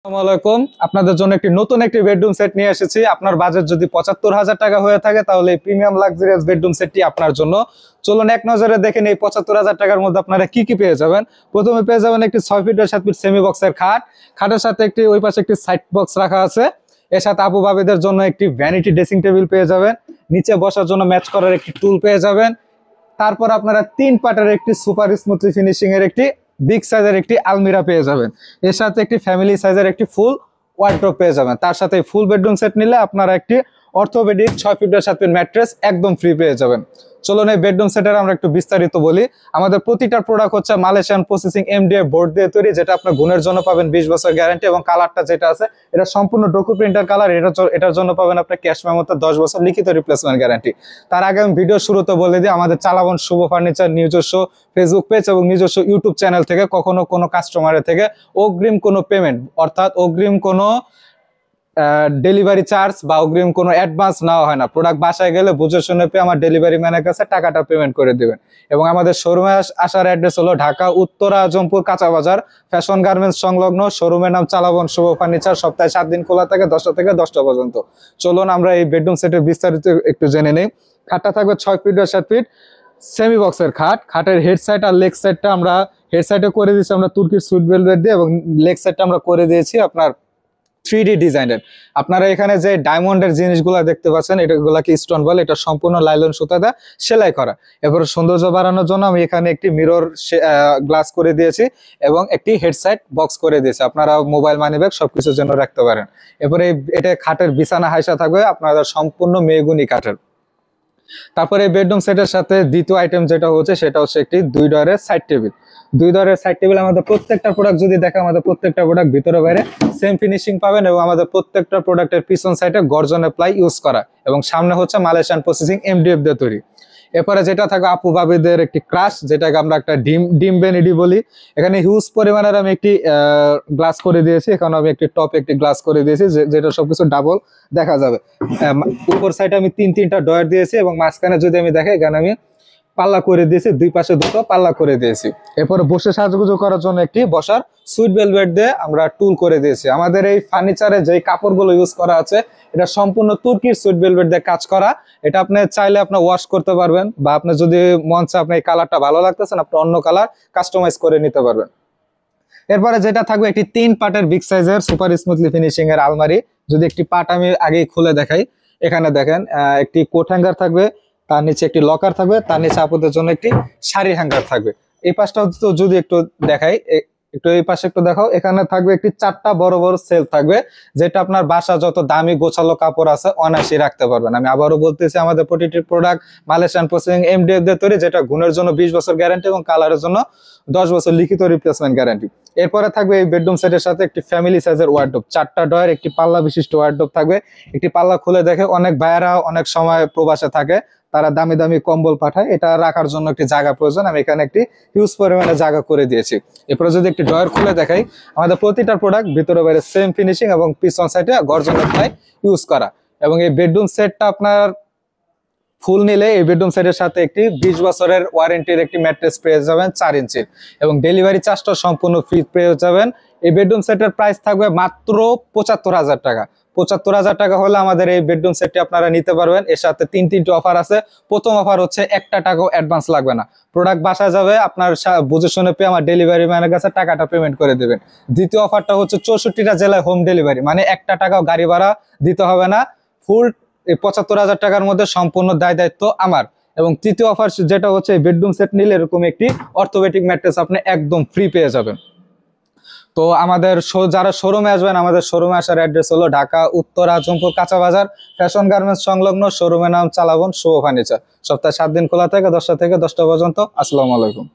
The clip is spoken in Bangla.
আসসালামু আলাইকুম। আপনাদের জন্য একটি নতুন একটি বেডরুম সেট নিয়ে এসেছি। আপনার বাজেট যদি ৭৫,০০০ টাকা হয়ে থাকে তাহলে এই প্রিমিয়াম লাক্সারিয়াস বেডরুম সেটটি আপনার জন্য। চলুন এক নজরে দেখেন এই ৭৫,০০০ টাকার মধ্যে আপনারা কি কি পেয়ে যাবেন। প্রথমে পেয়ে যাবেন একটি ৬ ফিট বাই ৭ ফিট সেমি বক্সের খাট। খাটের সাথে একটি ওই পাশে একটি সাইড বক্স রাখা আছে। এর সাথে আপু ভাবিদের জন্য একটি ভ্যানিটি ড্রেসিং টেবিল পেয়ে যাবেন। নিচে বসার জন্য ম্যাচ করার একটি টুল পেয়ে যাবেন। তারপর আপনারা ৩ পার্টের একটি সুপার স্মুথলি ফিনিশিং এর একটি বিগ সাইজের একটি আলমিরা পেয়ে যাবেন। এর সাথে একটি ফ্যামিলি সাইজের একটি ফুল ওয়ার্ড্রপ পেয়ে যাবেন। তার সাথে ফুল বেডরুম সেট নিলে আপনারা একটি orthopaedic ৬ feet by ৭ feet mattress একদম ফ্রি পেয়ে যাবেন। চলুন এই বেডরুম সেটের আমরা একটু বিস্তারিত বলি। আমাদের প্রতিটা প্রোডাক্ট হচ্ছে মালয়েশিয়ান প্রসেসিং এমডিএফ বোর্ড দিয়ে তৈরি, যেটা আপনার গুণের জন্য পাবেন ২০ বছর গ্যারান্টি, এবং কালারটা যেটা আছে এটা সম্পূর্ণ ডকু প্রিন্টার কালার। এটার জন্য পাবেন আপনার ক্যাশ মেমোতে ১০ বছর লিখিত রিপ্লেসমেন্ট গ্যারান্টি। তার আগে আমি ভিডিও শুরুতে বলে দিই, আমাদের চালাবন শুভ ফার্নিচার নিজস্ব ফেসবুক পেজ এবং নিজস্ব ইউটিউব চ্যানেল থেকে কখনো কোনো কাস্টমারের থেকে অগ্রিম কোনো পেমেন্ট, অর্থাৎ অগ্রিম কোনো ডেলিভারি চার্জ বা অগ্রিম কোনো অ্যাডভান্স নেওয়া হয় না। প্রোডাক্ট বাসায় গেলে বুঝে শুনে পেয়ে আমার ডেলিভারি ম্যানের কাছে টাকাটা পেমেন্ট করে দেবেন। এবং আমাদের শোরুমে আসার অ্যাড্রেস হলো ঢাকা উত্তরা আজমপুর কাঁচা বাজার, ফ্যাশন গার্মেন্টস সংলগ্ন। শোরুমের নাম চালাবন শুভ ফার্নিচার। সপ্তাহে ৭ দিন খোলা থাকে ১০টা থেকে ১০টা পর্যন্ত। চলুন আমরা এই বেডরুম সেটের বিস্তারিত একটু জেনে নিই। খাটটা থাকবে ৬ ফিট বাই ৭ ফিট সেমি বক্সের খাট। খাটের হেড সাইড আর লেগ সাইডটা আমরা হেড সাইডে করে দিয়েছি আমরা তুর্কির সুইট ভেলভেট দিয়ে, এবং লেগ সাইডটা আমরা করে দিয়েছি আপনার 3D ডিজাইনের। আপনারা এখানে যে ডায়মন্ডের জিনিসগুলো দেখতে পাচ্ছেন এটাগুলাকে স্টোন বলে। এটা সম্পূর্ণ লাইলন সুতা দিয়ে সেলাই করা। এরপরে সৌন্দর্য বাড়ানোর জন্য আমি এখানে একটি মিরর গ্লাস করে দিয়েছি এবং একটি হেডসাইড বক্স করে দিয়েছি। আপনারা মোবাইল মানি ব্যাগ সবকিছুর জন্য রাখতে পারেন। এরপরে এটা খাটের বিছানা হাইসা থাকবে আপনারা সম্পূর্ণ মেহগুনি কাঠের। তারপরে এই বেডরুম সেটের সাথে দ্বিতীয় আইটেম যেটা হচ্ছে সেটা হচ্ছে একটি ২ ডয়ারের সাইড টেবিল। ২ ডয়ারের সাইড টেবিল আমাদের প্রত্যেকটা প্রোডাক্ট যদি দেখে আমাদের প্রত্যেকটা প্রোডাক্ট ভিতরে বাইরে সেম ফিনিশিং পাবেন, এবং আমাদের প্রত্যেকটা প্রোডাক্টের পিছন সাইডে গর্জনের প্লাই ইউজ করা, এবং সামনে হচ্ছে মালয়েশিয়ান প্রসেসিং এমডিএফ দিয়ে তৈরি। এরপরে যেটা থাকবে আপু ভাবিদের একটি ক্রাশ, যেটাকে আমরা একটা ডিম বেনিডি বলি। এখানে হিউজ পরিমাণের আমি একটি গ্লাস করে দিয়েছি। এখানে আমি একটি টপ একটি গ্লাস করে দিয়েছি যেটা সবকিছু ডাবল দেখা যাবে। উপর সাইডে আমি তিনটা ডয়ার দিয়েছি, এবং মাঝখানে যদি আমি দেখাই এখানে আমি পাল্লা করে দিয়েছি, দুই পাশে দুটো পাল্লা করে দিয়েছি। এরপরে বসে সাজগুজো করার জন্য একটি বসার সুইট ভেলভেট দিয়ে আমরা টুল করে দিয়েছি। আমাদের এই ফার্নিচারে যে কাপড়গুলো ইউজ করা আছে এটা সম্পূর্ণ তুর্কির সুইট ভেলভেট দিয়ে কাজ করা। এটা আপনি চাইলে আপনি ওয়াশ করতে পারবেন, বা আপনি যদি মন চায় আপনার এই কালারটা ভালো লাগতেছেন আপনি অন্য কালার কাস্টমাইজ করে নিতে পারবেন। এরপরে যেটা থাকবে একটি ৩ পার্টের বিগ সাইজের সুপার স্মুথলি ফিনিশিং এর আলমারি। যদি একটি পার্ট আমি আগেই খুলে দেখাই, এখানে দেখেন একটি কোট হ্যাঙ্গার থাকবে, তার নিচে একটি লকার থাকবে, তার নিচে আপুদের জন্য একটি শাড়ি হ্যাঙ্গার থাকবে। এই পাশটা তো যদি একটু দেখাই, একটু এই পাশে একটু দেখাও। এখানে থাকবে একটি ৪টা বড় বড় সেল থাকবে, যেটা আপনার বাসা যত দামি গোছালো কাপড় আছে অনায়াসে রাখতে পারবেন। আমি আবারও বলতেছি আমাদের প্রতিটি প্রোডাক্ট মালয়েশিয়ান প্রসেসিং এমডিএফ দিয়ে তৈরি, যেটা গুণের জন্য ২০ বছর গ্যারান্টি এবং কালারের জন্য ১০ বছর লিখিত রিপ্লেসমেন্ট গ্যারান্টি। এরপরে থাকবে এই বেডরুম সেটের সাথে একটি ফ্যামিলি সাইজের ওয়ার্ডরোব, ৪টা ডয়ার একটি পাল্লা বিশিষ্ট ওয়ার্ডরোব থাকবে। একটি পাল্লা খুলে দেখে অনেক ভাইয়েরা অনেক সময় প্রবাসে থাকে, তারা দামি দামি কম্বল পাঠায়, এটা রাখার জন্য একটি জায়গা প্রয়োজন। আমি এখানে একটি হিউজ পরিমাণে জায়গা করে দিয়েছি। এরপরে যদি একটি ড্রয়ার খুলে দেখাই, আমাদের প্রতিটা প্রোডাক্ট ভিতরে বাইরে সেম ফিনিশিং এবং পিছন সাইডে গর্জনের প্লাই ইউজ করা। এবং এই বেডরুম সেটটা আপনার ফুল নিলে এই বেডরুম সেটের সাথে একটি ২০ বছরের ওয়ারেন্টির একটি ম্যাট্রেস পেয়ে যাবেন ৪ ইঞ্চির, এবং ডেলিভারি চার্জটা সম্পূর্ণ ফ্রি পেয়ে যাবেন। এই বেডরুম সেটের প্রাইস থাকবে মাত্র ৭৫,০০০ টাকা। ৭৫,০০০ টাকা হলে আমাদের এই বেডরুম সেটটি আপনারা নিতে পারবেন। এর সাথে তিনটি অফার আছে। প্রথম অফার হচ্ছে ১ টাকাও অ্যাডভান্স লাগবে না, প্রোডাক্ট বাসা যাবে আপনার বুঝে শুনে পেয়ে আমার ডেলিভারি ম্যানের কাছে টাকাটা পেমেন্ট করে দেবেন। দ্বিতীয় অফারটা হচ্ছে ৬৪টা জেলায় হোম ডেলিভারি, মানে ১ টাকাও গাড়ি ভাড়া দিতে হবে না। ফুল এই ৭৫,০০০ টাকার মধ্যে সম্পূর্ণ দায়িত্ব আমার। এবং তৃতীয় অফার যেটা হচ্ছে বেডরুম সেট নিলে এরকম একটি অর্থোপেডিক ম্যাট্রেস আপনি একদম ফ্রি পেয়ে যাবেন। তো আমাদের যারা শোরুমে আসবেন, আমাদের শোরুমে আসার অ্যাড্রেস হলো ঢাকা উত্তরা আজমপুর কাঁচা বাজার, ফ্যাশন গার্মেন্টস সংলগ্ন। শোরুমের নাম চালাবন শুভ ফার্নিচার। সপ্তাহে ৭ দিন খোলা থাকে ১০টা থেকে ১০টা পর্যন্ত। আসসালামু আলাইকুম।